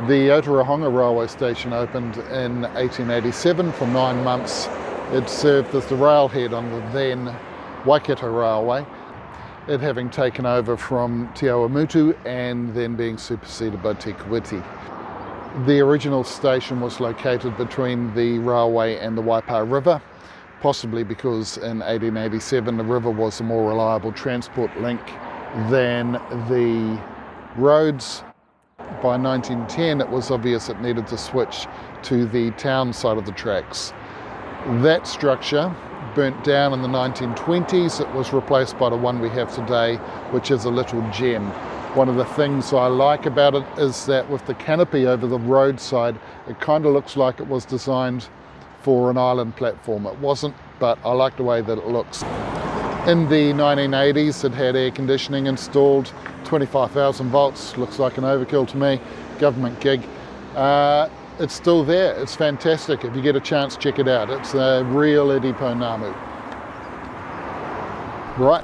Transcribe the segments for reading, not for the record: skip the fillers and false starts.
The Otorohanga railway station opened in 1887 for 9 months. It served as the railhead on the then Waikato Railway, it having taken over from Te Awamutu and then being superseded by Te Kuiti. The original station was located between the railway and the Waipa River, possibly because in 1887 the river was a more reliable transport link than the roads. By 1910 it was obvious it needed to switch to the town side of the tracks. That structure burnt down in the 1920s. It was replaced by the one we have today, which is a little gem. One of the things I like about it is that with the canopy over the roadside, it kind of looks like it was designed for an island platform. It wasn't, but I like the way that it looks. In the 1980s, it had air conditioning installed, 25,000 volts, looks like an overkill to me, government gig. It's still there, it's fantastic. If you get a chance, check it out. It's a real Ediponamu. Right.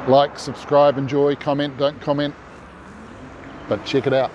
Like, subscribe, enjoy, comment, don't comment, but check it out.